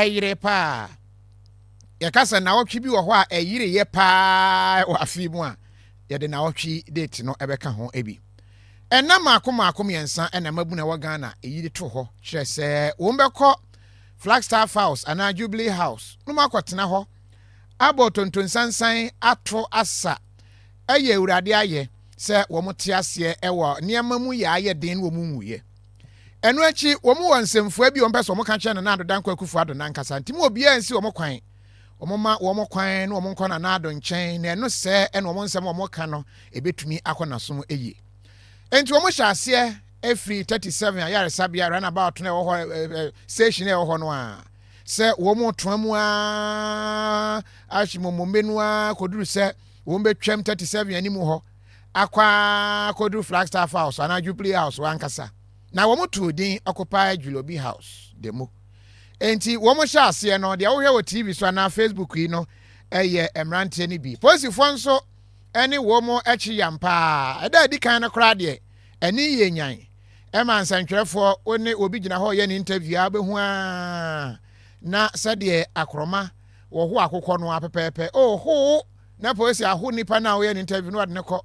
ɛyere pa yɛkasa na wɔtwe bi wɔ hɔ a ɛyere yɛ pa wɔ afi mu a yɛde na wɔtwe date no ɛbɛka ho ebi ɛna maako mmiɛnsa ɛna mabu na wɔ Ghana ɛyiri to hɔ kyerɛ sɛ wɔn bɛkɔ Flagstaff House ana Jubilee House no makɔtena hɔ abɔ tontonsansan ato asa ɛyɛ awurade ayɛ sɛ wɔn te aseɛ ɛwɔ nneɛma mu yɛ ayɛ den wɔn mu yɛ ɛno akyi wɔn wɔ nsɛmfua bi wɔn pɛ sɛ wɔn ka kyerɛ na Nado Akufo Addo nankasa nti mu obiara nsi wɔn kwan wɔn ma wɔn kwan na wɔn nkɔ na Nado nkyɛn na ɛno sɛ ɛna wɔn nsɛm wɔn ka no ebetumi akɔ nasom ɛyie enti wɔn hyɛ aseɛ efiri 37 ayaresabea runabout na ɛwɔ hɔ station ɛwɔ hɔ no a sɛ wɔn tɔn mu a ahimomombe no a koduru sɛ wɔn betwam 37 anim hɔ akwa koduru Flagstaff House ana Jubilee House wankasa na wɔn to din occupy Jubilee House demo enti wɔn hyɛ aseɛ no deɛ wɔhwɛ wɔ TV so ana Facebook yi no ɛyɛ emrantie ni bi polisifoɔ nso ɛne wɔn akyi yampa ɛda adi kan no koraa deɛ ɛni yɛ nyan ɛma nsantwerɛfoɔ one obi gyina hɔ yɛ ne interview abɛhu a na sɛdeɛ akoroma wɔ ho akokɔ no apɛpɛpɛ ho na polisi aho nipa na wɔyɛ ne interview no wɔde ne kɔ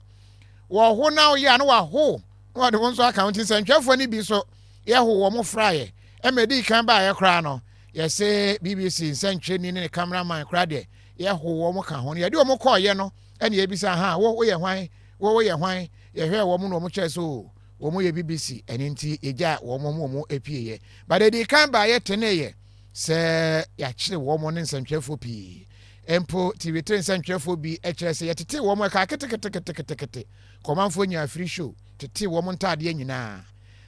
wɔ ho na wɔyɛ no wɔ ho na wɔde wɔn nso account nsantwerɛfoɔ ni bi so yɛ ho wɔn fraeɛ ɛma di kan ba yɛ koraa no yɛsɛ BBC nsantwerɛni ne cameraman koraa deɛ yɛ ho wɔn ka ho yɛde wɔn kɔɔyɛ no ɛna yɛbisa ha wɔyɛ hwan wɔyɛ hwan yɛhwɛ wɔn na wɔn kyerɛ so wɔn yɛ BBC ɛne nti egya wɔn apie yɛ but di kan ba yɛ tene yɛ sɛ yɛakyere wɔn ne nsantwerɛfoɔ pii empo TV3 nsantwerɛfoɔ bi ɛkyerɛ sɛ yɛtete wɔn ka ketekete kɔmanfoɔ nya free show tete wɔn ntaadeɛ nyinaa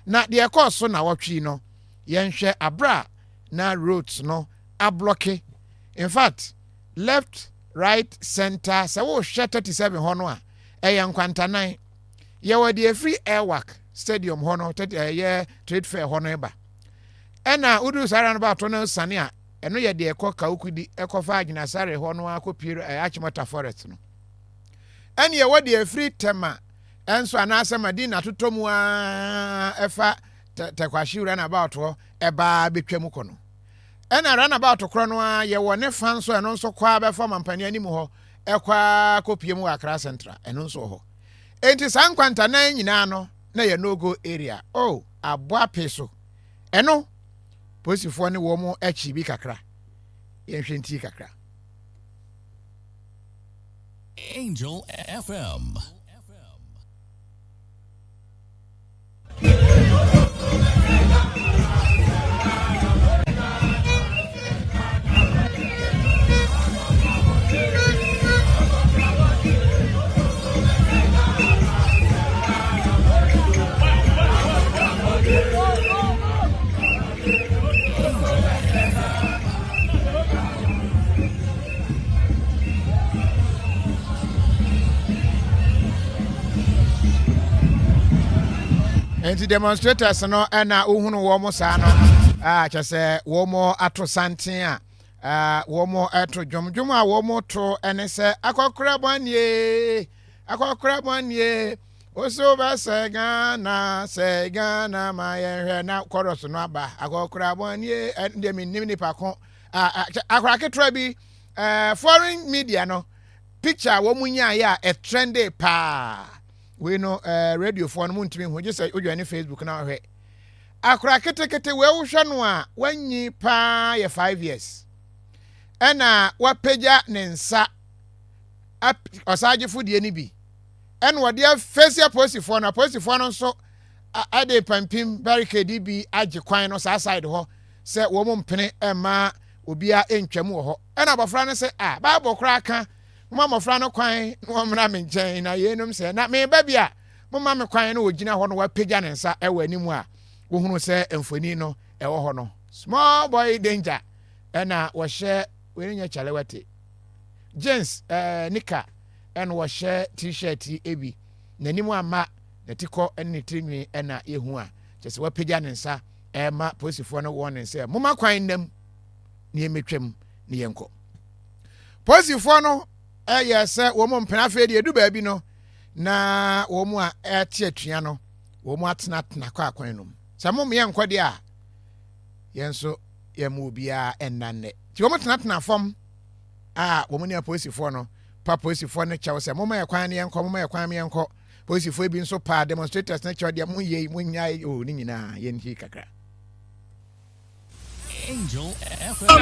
na deɛ ɛkɔɔ so na wɔtwe no yɛnhwɛ abra na roads no ablocke in fact left right center sɛ wɔhwɛ 37 hɔ no a ɛyɛ nkwantanan yɛwɔ deɛ free airwork stadium hɔ no ɛyɛ trade fair hɔ no ɛba ɛna udu sara no ba to no sane a ɛno yɛ deɛ ɛkɔ kaukudi ɛkɔfa agyinasare hɔ no akɔpie Achimota forest no ɛne yɛwɔ deɛ free tema ɛnso anaasɛ Madina totomu a ɛfa takwahyi runabout hɔ ɛbaa betwa mu kɔ no ɛna runabout korɔ no a yɛwɔ ne fa nso ɛno nso kɔ abɛfa mampani anim hɔ ɛkɔ akɔpie mu Accra Central ɛno nso hɔ enti saa nkwantanan nyinaa no na yɛ no-go area aboa pe so ɛno polisifoɔ ne wɔn akyi bi kakra yɛnhwɛ nti kakra Angel FM. enti demonstrators no ɛna uhunu wɔn saa no kyɛ sɛ wɔn ato santen a wɔn ato dwomdwom a wɔn to ɛne sɛ akɔkora bɔnie oso ba sɛ Ghana ma yɛhwɛ na chorus no aba akɔkora bɔnie ɛnde minim nipa ko akɔra ketewa bi foreign media no picture wɔn nyaayɛ a trendy pa we no radio for no muntimi ho je say odwane Facebook na hwe akora ketekete we wo hwe no a wanyi pa ye 5 years ena wapeja ne nsa osagefo die ni bi ena wode afesia posifo no no nso ade pampim barricade bi age kwan no sa side ho se wo mo mpene ema obia entwam wo ho ena bofra no se ba bokra aka mama fra no kwan no mra me nkyɛn na yenum sɛ na me ba bia mama me kwan no ogina hɔ no wapagya ne nsa ɛwɔ animu a wo hunu sɛ mfoni no ɛwɔ hɔ no small boy danger ɛna wɔhyɛ weninya chalewate jeans nika ɛna wɔhyɛ t-shirt ebi n'animu ama na tikɔ ɛne tirinwi ɛna yehu a kyɛ sɛ wapagya ne nsa ɛma polisifoɔ no wɔn ne sɛ mama kwan nam ne emetwam ne yɛnkɔ polisifoɔ no yes, woman penafedi edu baby no na womu a etia no womu atena tena kwa kwanum samum ye nkode a yenso yɛmu bia ɛnanne ti wɔn tena fam wɔn ne apolisifoɔ no pa polisifoɔ no kyɛw sɛ moma yɛ kwan ne yɛnkɔ moma yɛ kwan me yɛnkɔ polisifoɔ bi nso pa demonstrators ne kyɛw deɛ mo yɛ mo nyae o ne nyinaa yɛnti kakra Angel FM.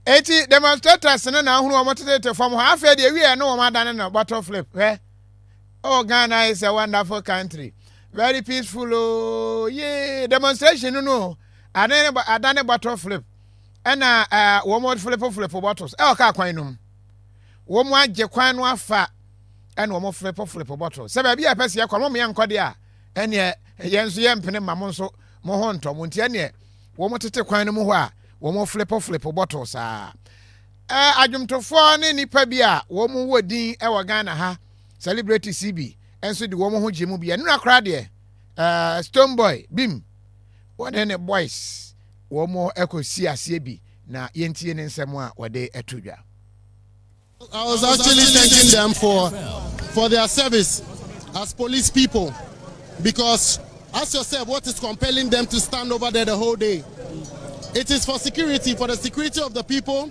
Eti demonstrators na hunu omotete from half dey we no one done na bottle flip oh Ghana is a wonderful country very peaceful oh yeah demonstration no adane bottle flip na wo mo flip bottles ka kwan num wo mo agye kwan no afa na wo mo flip bottles se ba bia pese ye kwa mo me yankode a ene yenso ye mpene ma mo nso mo ho nto mo ntia ne wo mo tete kwan no mu ho a wo mo flip bottles adwumtofo ne nipa bi a wo mo wodin e wo Ghana ha celebrity CB enso de wo mo ho gemu bi enu akra de Stone Boy Bim one ne boys wo mo ekosi ase bi na yentie ne nsem a wode etudwa. I was actually thanking them for their service as police people, because ask yourself what is compelling them to stand over there the whole day. It is for security, for the security of the people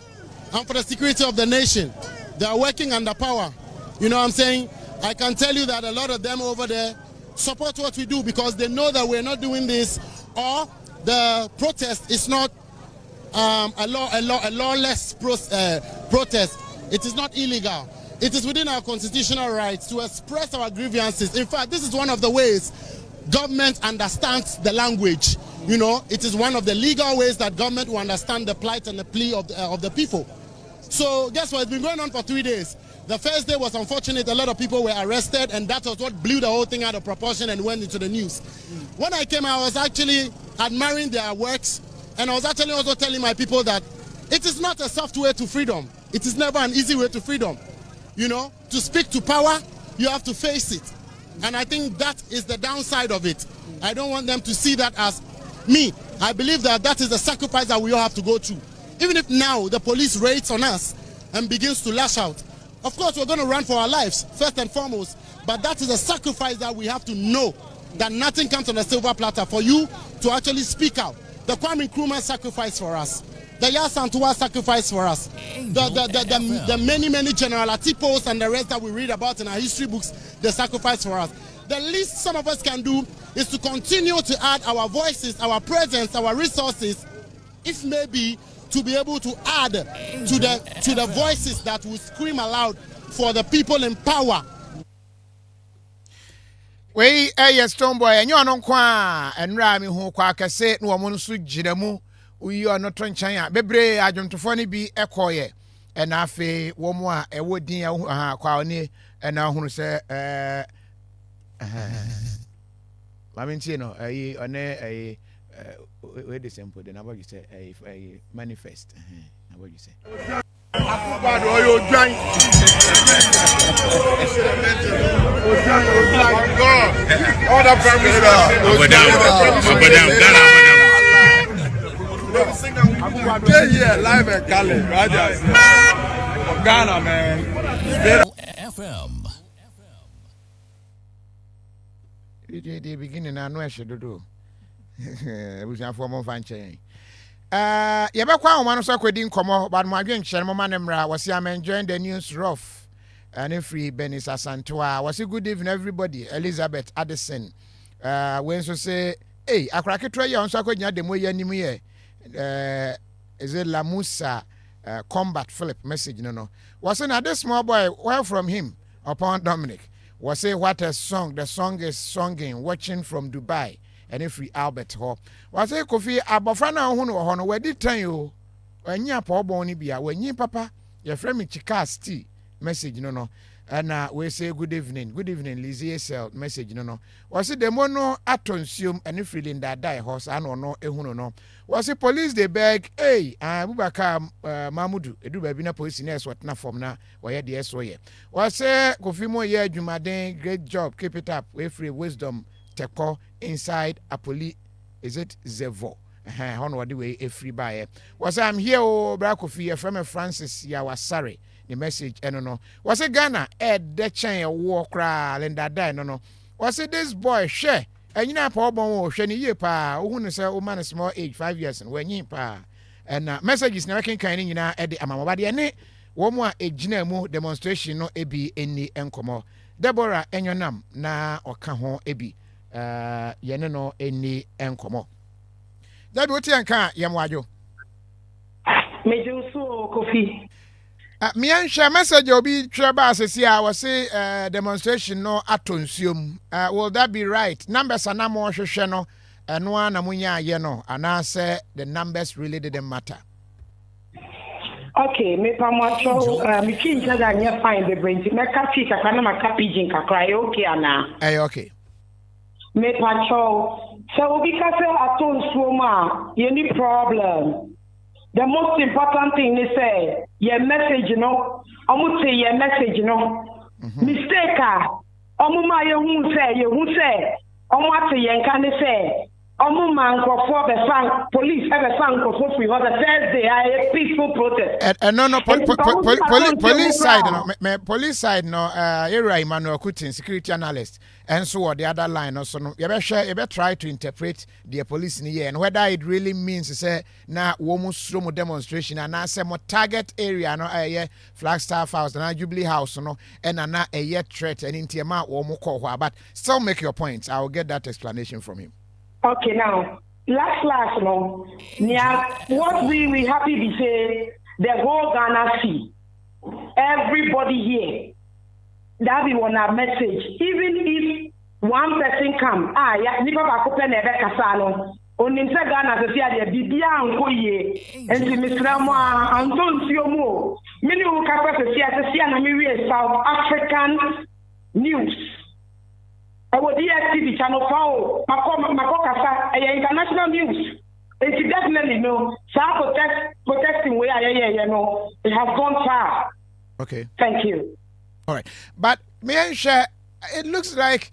and for the security of the nation. They are working under power. You know what I'm saying? I can tell you that a lot of them over there support what we do because they know that we're not doing this, or the protest is not a lawless protest. It is not illegal. It is within our constitutional rights to express our grievances. In fact, this is one of the ways government understands the language. You know, it is one of the legal ways that government will understand the plight and the plea of the people. So guess what? It's been going on for 3 days. The first day was unfortunate. A lot of people were arrested, and that was what blew the whole thing out of proportion and went into the news. When I came, I was actually admiring their works, and I was actually also telling my people that it is not a soft way to freedom. It is never an easy way to freedom. You know, to speak to power, you have to face it. And I think that is the downside of it. I don't want them to see that as me. I believe that that is the sacrifice that we all have to go through. Even if now the police raids on us and begins to lash out, of course we're going to run for our lives, first and foremost. But that is a sacrifice that we have to know, that nothing comes on a silver platter for you to actually speak out. The Kwame Nkrumah sacrifice for us. The Yasantua sacrifice for us. The many General Atipos and the rest that we read about in our history books, the sacrifice for us. The least some of us can do is to continue to add our voices, our presence, our resources, if maybe to be able to add to the voices that will scream aloud for the people in power. We Stone Boy and you are non kwa and Rami who kwa kase no one so jiramu we are not trying bebre adwomtofo ne bi ekoye and afe wo mo a ewodin kwa oni and na hunu se Maminti no one where the sample then about you say a manifest what you say all the here live at Cali, Ghana, man. FM. The beginning I know I should do. We shall form of fancy. Yabakwa one so kwedi nkomo but mo adwen kyere mo manemra was am enjoying the news rough and free Benis Asantoa was a good evening everybody Elizabeth Addison when so say hey akraketro ye onso akwanya demo ye anim ye is it La Musa combat Philip message no was na this small boy well from him upon Dominic was say what a song the song is singing watching from Dubai and free Albert Hall was say Kofi abofra na hu no ho no wadi tan o anya pa obon ni bia wanyi papa your friend me chika sti message no and we say good evening Lizzie Sel message no was it the mono atonsium and feeling that die horse and no ehuno no was it police they beg hey Abubakar Mamudu edu baby na police nurse what na form na why the so ye was say Kofi Mo ye Jumaden great job keep it up we free wisdom teko inside a police is it Zevo on what the way a free buyer was I'm here bra Kofi from Francis ya was sorry the message no was it Ghana the chain war cry and that die no was it this boy share and you know problem sheni ye pa who say o man small age 5 years and when you pa and messages na can kind you know at the amama de ne wo mo a ejina mu demonstration no ebi eni enkomo Deborah Enyonam na oka ho ebi yene no eni enkomo that what you can yamwajo meju so Kofi me answer message obi treba asesi a we say demonstration no atonsuom will that be right numbers are na mo hwehwe no eno na munya ye no ana say the numbers really didn't matter. Okay, me pamocho me kinja da nya fine the brain me ka fi ka na ma ka pidgin ka cry okay ana okay me pacho so obi ka say atonsuom a ye ni problem. The most important thing is say your message, you know. I would say your message, you know. Mistake, Omuma you say, Omwate Yankane say, Omuma for the sang police have a sang for free on the Thursday, a peaceful protest. No, police side, no, police side, no, area Emmanuel Kutin, security analyst, and so the other line also. No, you better try to interpret the police in here and whether it really means to say na womu slow demonstration and na say mo target area no Flagstaff House and Jubilee House no and na a threat and intima womu call but still make your point. I will get that explanation from him. Okay, now last no, what we happy to say the whole Ghana see everybody here. That be one message. Even if one person come, nipa ba ko pe na ebe kasa no. Onim se Ghana se sia de bibia anko ye. Enti misra mo anton sio mo. Mini u ka se sia na mi we South African news. Awo DSTV channel 4 mako kasa international news. It's definitely no. Protesting where no. It has gone far. Okay. Thank you. All right, but me share. It looks like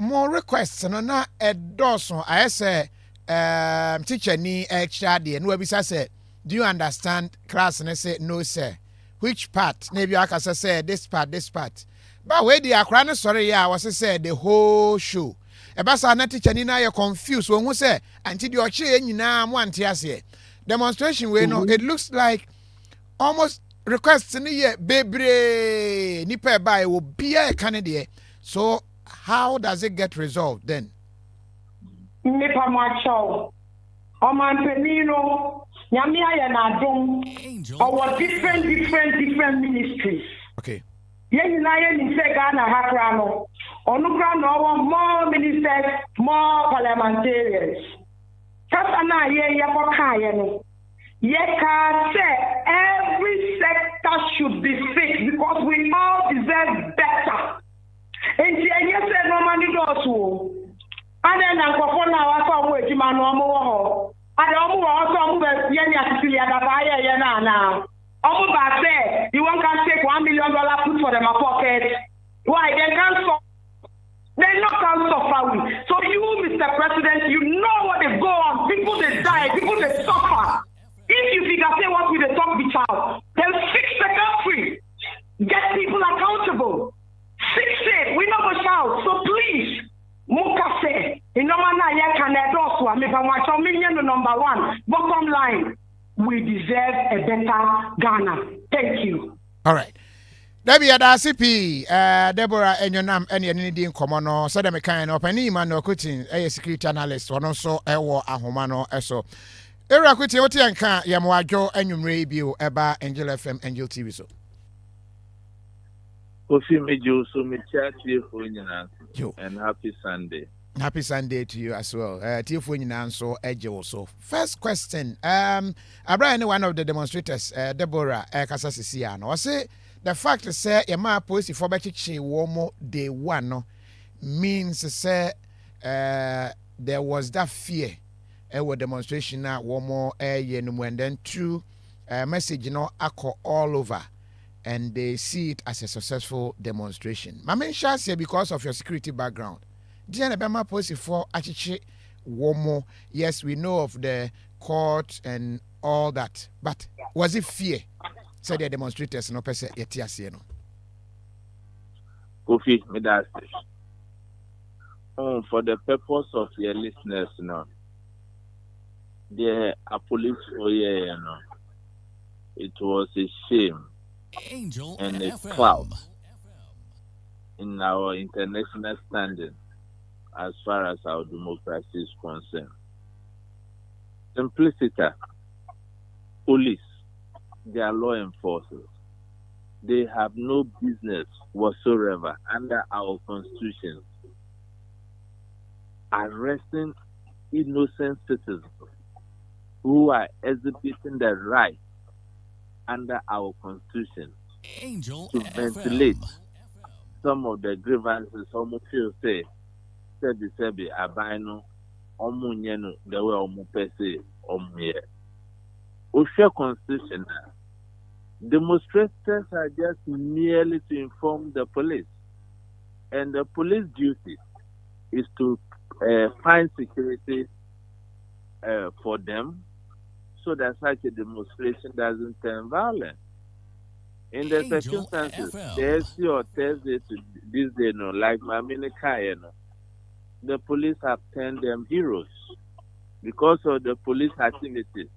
more requests and not a dozen. I say, teacher ni extra day. And we say, do you understand class? And I say, no, sir. Which part? Maybe I can say this part. But where the Accra sorry, I was say the whole show. A basa na teacher ni na you confused when we say until you change na one tiase demonstration. We know it looks like almost. Requests in the year, baby, nipa by will be a candidate. So, how does it get resolved then? Nipa macho, Oman Penino, Yamia and Adom, our different ministries. Okay. Yen Lion in Ghana Hakrano, Onukrano, more ministers, more parliamentarians. Kasana ye Yapokayano. Yeka say every sector should be fixed because we all deserve better. And you said no money goes to. And then I go for now. I saw where you man no more. I don't also move. Yeni asili adabaya yena na. Omo ba say you want can take $1 million put for them a pocket. Why they can't stop? They not can suffer. So you, Mr. President, you know what they go on. People they die. People they suffer. If you figure say what we the talk be child, then fix the country. Get people accountable. Fix it. We never shout. So please, Mukase, in no manner ya can endorse me from watch million number one. Bottom line, we deserve a better Ghana. Thank you. All right. Debbie Adasipi, Deborah Enyonam, any Indian Comono, Sadame Kind of any man or cutting a security analyst, or also a war ahomano eso. Era kuti oti anka yamwajo anwumre bio eba Angel FM Angeltv so. Kofi mejo so me tiatie fo nyina and happy Sunday. Happy Sunday to you as well. Tie fo nyina so eje wo so. First question, Abraham one of the demonstrators Deborah kasa sisia no. Say the fact is say yama police for bechichi womo day one no means say there was that fear with demonstration na womo and then through message all over and they see it as a successful demonstration. Mama Sha say because of your security background. Diana Bema police for achichi womo. Yes, we know of the court and all that, but was it fear? Said the demonstrators no person yetiase no. Kofi, me that. For the purpose of your listeners, no. There are police for you know. It was a shame Angel and a FM. cloud in our international standing as far as our democracy is concerned. Simplicity, police, they are law enforcers. They have no business whatsoever under our constitution arresting innocent citizens who are exhibiting their rights under our constitution Angel to FM. ventilate some of the grievances. Almost feel say abino omunyenu the way omupese omye. Osha constitution. Demonstrators are just merely to inform the police, and the police duty is to find security for them, so that such a demonstration doesn't turn violent. In the Angel circumstances, FM. the SC or Thursday to this day, no, like Mamini Kaya, no, the police have turned them heroes because of the police activities.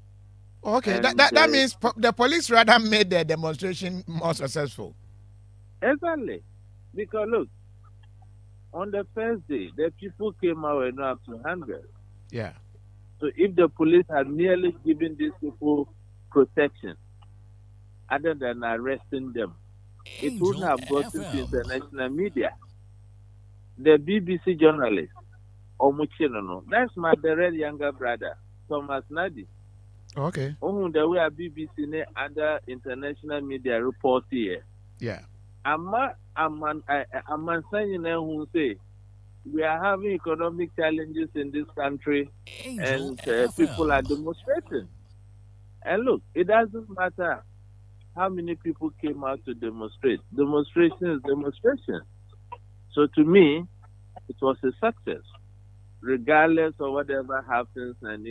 Okay, And, that means the police rather made the demonstration more successful. Exactly. Because look, on the first day, the people came out and up to 100. Yeah. So if the police had merely given these people protection, other than arresting them, it Angel wouldn't have got FM. into international media. The BBC journalist, Omuchinono, that's my direct younger brother, Thomas Nadi. Okay. The way BBC and other international media report here. Yeah. I'm saying who say we are having economic challenges in this country, Angel and FM. people are demonstrating. And look, it doesn't matter how many people came out to demonstrate. Demonstration is demonstration. So to me, it was a success, regardless of whatever happens, and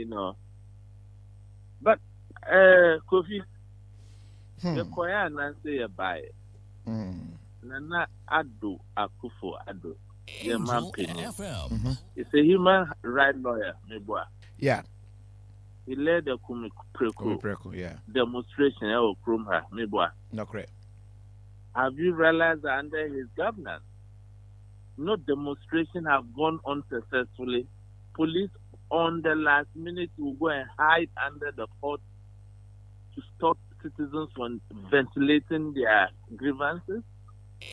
But Kofi, the Koya and say a buy. Nana Ado Akufo Ado. The man Angel Penny. FM. It's a human rights lawyer, Meboa. Yeah. He led the Preko Yeah. demonstration of Krumha, Meboa. No correct. Have you realized that under his governance, no demonstration have gone on successfully? Police on the last minute will go and hide under the court to stop citizens from ventilating their grievances.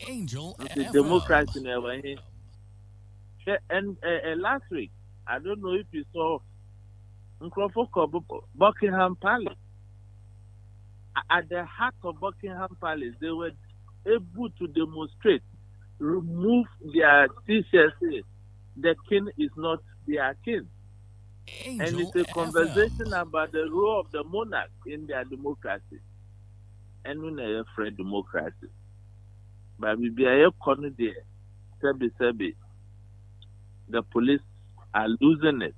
Angel The FM. democracy never here. And last week, I don't know if you saw Buckingham Palace. At the heart of Buckingham Palace, they were able to demonstrate, remove their t-shirts. The king is not their king. Angel And it's a conversation FM. about the role of the monarch in their democracy. And we never afraid democracy. But we be a corner there. Sebi. The police are losing it.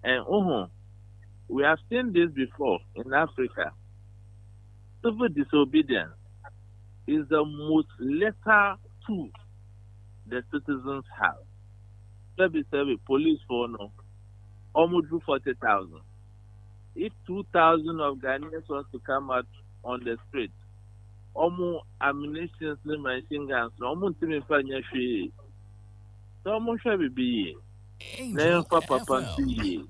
And we have seen this before in Africa. Civil disobedience is the most lethal tool the citizens have. Sebi, police for no. Almost 40,000. If 2,000 of Ghanaians want to come out on the street, almost ammunition, machine guns, almost free. So almost be Angel FM.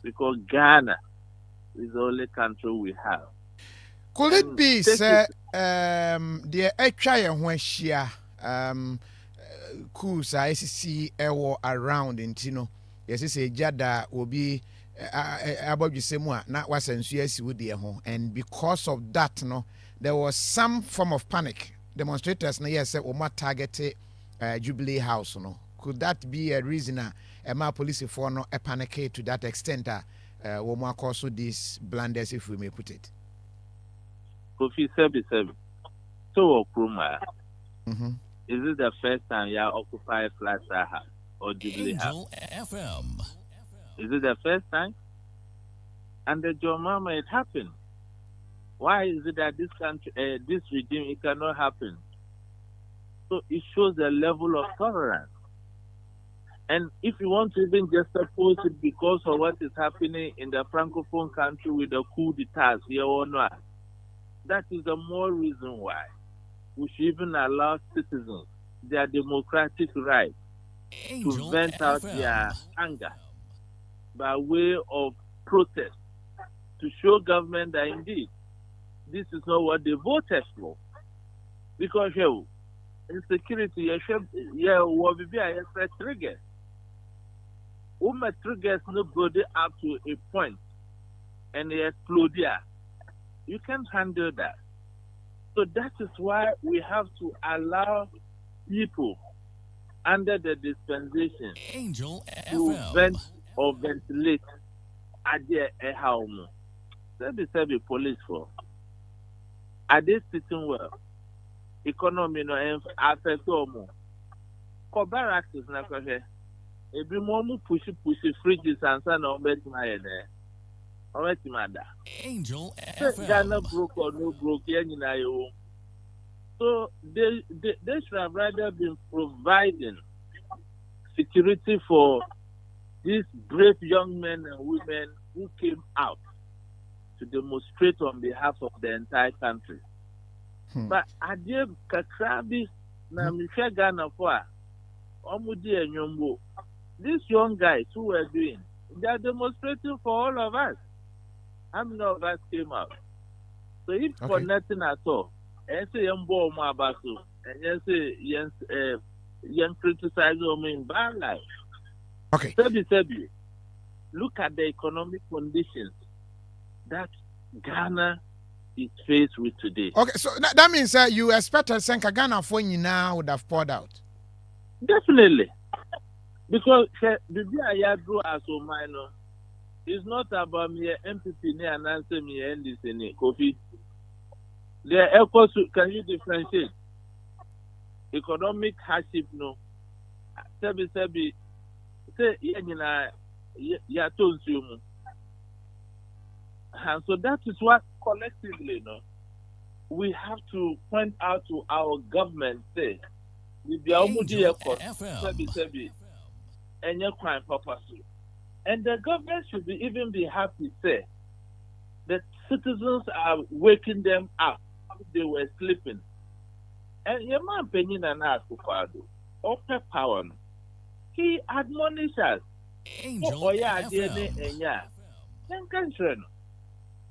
because Ghana is the only country we have. Could it And be, take sir, the HIA when she coups are SC around in Tino? Yes, it's a Jada will be about you say more na wasensu asi wo de ho, and because of that no there was some form of panic. Demonstrators na yes say o target Jubilee House no. Could that be a reason my police for no a panic to that extent we more cause these blunders, if we may put it? Kofi Sebi. So Okruma. Mm-hmm. Is it the first time you occupy Flat House or Jubilee House? FM. Is it the first time? And the Mama, it happened. Why is it that this country, this regime, it cannot happen? So it shows the level of tolerance. And if you want to even just oppose it because of what is happening in the Francophone country with the coup d'etat here or not, that is the more reason why we should even allow citizens their democratic right to vent out their anger by way of protest, to show government that indeed this is not what they voted for. Because insecurity, will be a trigger. Triggers nobody up to a point and they explode there. You can't handle that. So that is why we have to allow people under the dispensation to vent or ventilate at their home. Let me say the police for. Are they sitting well? Economy no affect more. Barracks is not here. Every moment push fridges and sun on bed my there. Angel Ghana FM. broke or no broke, so they should have rather been providing security for these brave young men and women who came out to demonstrate on behalf of the entire country. But Adie Kakrabi na Misha Ghana for Omudi and Yombo. These young guys who were doing, they are demonstrating for all of us. How many of us came out? So if for nothing at all, and say Yombo Mabasu, and you say young criticize me in bad life. Okay. Sebi, look at the economic conditions that Ghana is faced with today. Okay, so that means you expect Senka Ghana for you now would have poured out. Definitely. Because the idea drew as a minor is not about me MPP and answer me and this in Kofi. The echoes, can you differentiate? Economic hardship, no. Sebi, say, ya told you. And so that is what collectively, no, we have to point out to our government, say, and your crime purpose. And the government should even be happy, say, that citizens are waking them up. They were sleeping. And your man Penny and Akufado, Ope Power, he admonishes us. Angel FM.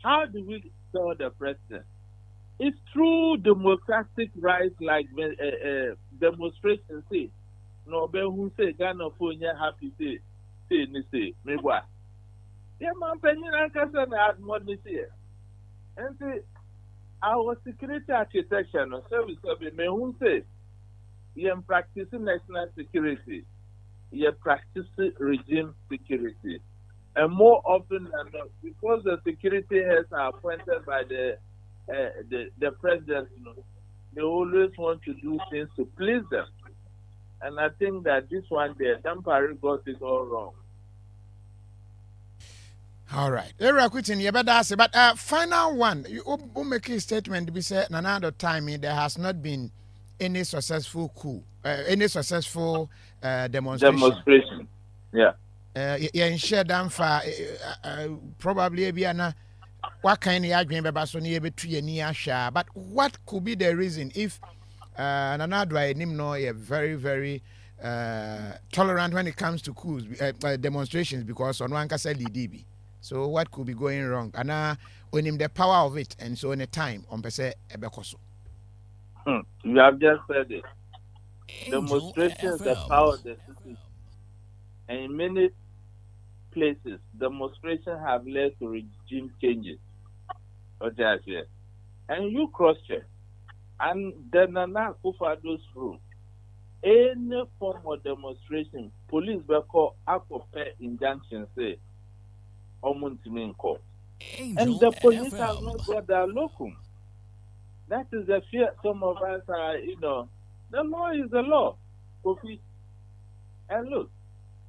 How do we tell the president? It's through democratic rights like demonstrations. Say, no, but who say Ghana for happy say maybe. Yeah, man, Penny and Kassan admonish here. And say, our security architecture, no service of the men who say, you are practicing national security, you are practicing regime security. And more often than not, because the security heads are appointed by the president, you know, they always want to do things to please them. And I think that this one there, Dampari got it all wrong. All right. But final one, you make a statement. We say another time there has not been any successful coup, any successful demonstration. Yeah. Share them for probably be what kind of agreement but what could be the reason if another no very, very tolerant when it comes to coups, demonstrations, because on one can say DB. So what could be going wrong? And on him the power of it, and so in a time on per se ebekoso. You have just said it. Demonstrations the power of the city, and many places, demonstrations have led to regime changes. Okay, and you cross-check. And then Nana Akufo-Addo's rule. Any form of demonstration, police will call Akopé injunction say, Omuntimin court. And the police have not got their locum. That is the fear some of us are, the law is the law. Kofi. And look,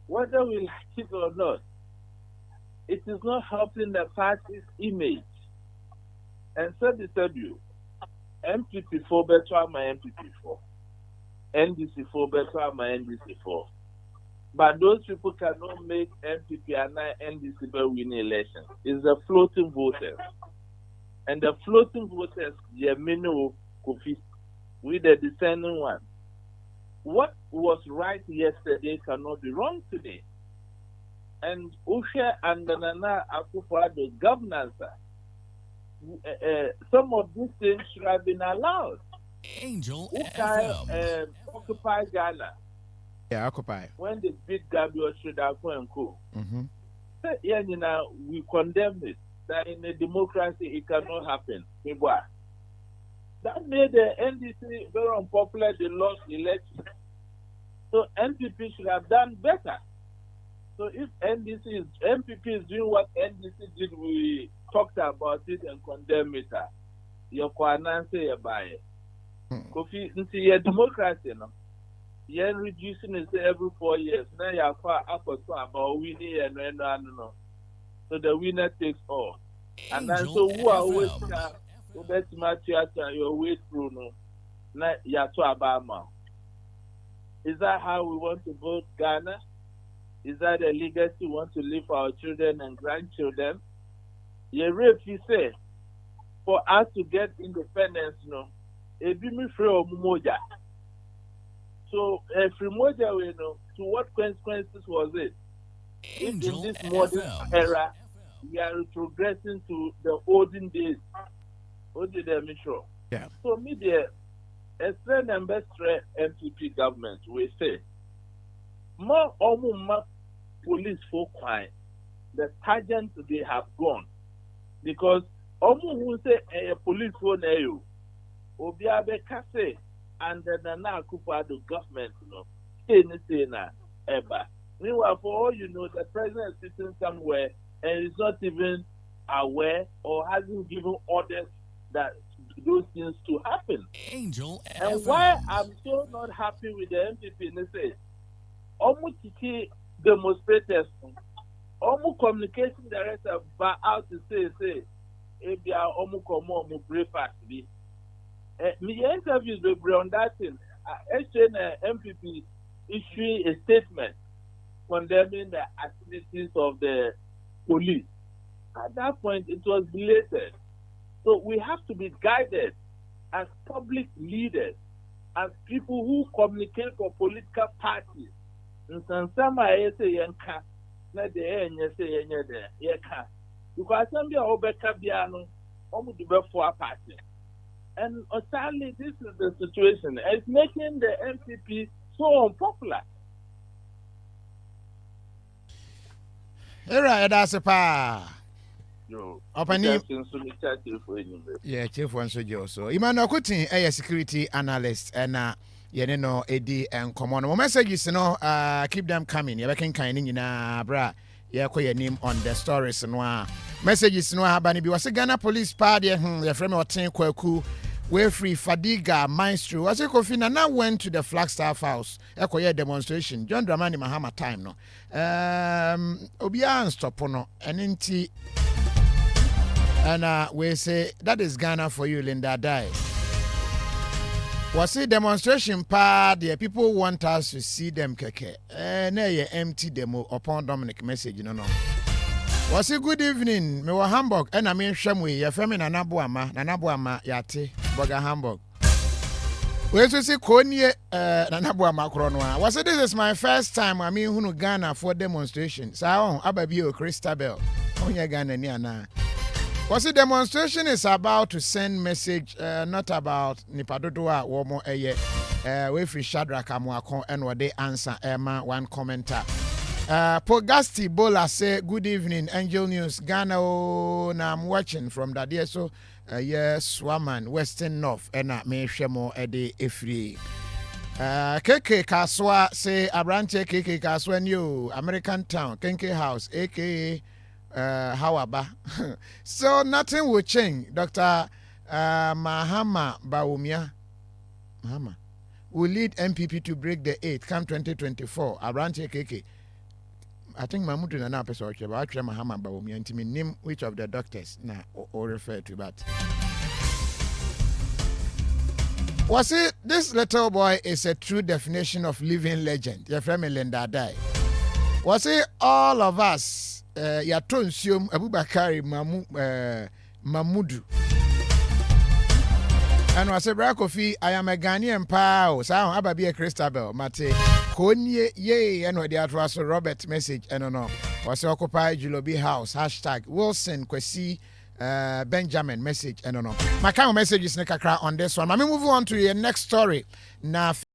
whether we like it or not, it is not helping the party's image. And so they tell you, MPP 4 better my MPP 4. NDC 4 better my NDC 4. But those people cannot make MPP and NDC win election. It's the floating voters. And the floating voters, Yemino Kofi, with the dissenting one. What was right yesterday cannot be wrong today. And Usha and Nana Akufo-Addo's governance, some of these things should have been allowed. Angel FM. Occupy Ghana. Yeah, Occupy. When they beat Gabriel Shudako and Co. Yeah, we condemn it. That in a democracy it cannot happen. That made the NDC very unpopular. They lost the election. So NPP should have done better. So if MPP is doing what NDC did, we talked about it and condemned it. You can answer your buy. Kofi, into your democracy, no. You're reducing it every 4 years. Now you're far up about winning and no. So the winner takes all. And then so who are always your way through no. Now you're to Obama. Is that how we want to vote Ghana? Is that a legacy we want to leave for our children and grandchildren? You say, for us to get independence, no, it be me free of Moja. So, free Moja, we know, to what consequences was it? If in this modern era, we are progressing to the olden days, Metro. Yeah. So, media, a friend and best MPP government, we say, more or more police for crime, the sergeants they have gone. Because almost who say a police for you, Obiabe Kase and the Nana Akufo-Addo government, say na ever. Meanwhile, for all you know, the president is sitting somewhere and is not even aware or hasn't given orders that those things to happen. Angel and FM. Why I'm so not happy with the MPP, they say, almost demonstrators, almost communication director, but out to say, if you are almost come on, breakfast be. Me interviews with on that thing. MPP issuing a statement condemning the activities of the police. At that point, it was belated. So we have to be guided as public leaders, as people who communicate for political parties. In some I say yanka, not the end say yanka. Because some be Obeka Biano, almost the for party. And sadly, this is the situation. It's making the MPP so unpopular. All right, that's a pa. Opening. Yeah, Chief Wanso so. Imano Kuti, a security analyst, and no AD and common. Mo messages, keep them coming. You're making kind in bra. Yeah, call your name on the stories and messages no habani bi was Ghana police party your friend or ten kwaku we free Fadiga Maestro as Kofi Nana went to the Flagstaff House ekoye demonstration John Dramani Mahama time no obia stop no enenti and we say that is Ghana for you Linda die was a demonstration part the people want us to see them keke na ye empty demo upon Dominic message no was a good evening me wa Hamburg and I mean shemwe ye femi na nabuama yate burger Hamburg we so say konye na nabuama kro no was this is my first time I mean hunu Ghana for demonstration sa ababi o Christabel onye Ghana ni ana was the demonstration is about to send message not about nipadodoa womo eye we free Shadrack Amuakon and what they answer Emma one commenter Pogasti Bola say good evening, Angel News, Ghana. Oh, now I'm watching from that there. So, yes, Swaman, Western North, and me shemo ede efri. KK Kaswa say Abranche KK Kaswa new American Town, Kenke House, aka Hawaba. So nothing will change. Dr. Mahama Baumia Mahama will lead MPP to break the 8 come 2024. Abranche KK. I think Mahmoud is an episode about Mahama Baumia and me name which of the doctors now or refer to that. Was it this little boy is a true definition of living legend? Your friend Melinda die. Was it all of us? Yatonsium Abubakari Mamudu. And was a Brakofi, I am a Ghanaian pal. So I have a Christabel, Mate. Konye, yea, and what the address Robert message, and no. Was occupy Julobi House, hashtag Wilson Kwesi Benjamin message, and no. My kind of message is Nekakra on this one. Let me move on to your next story. Now,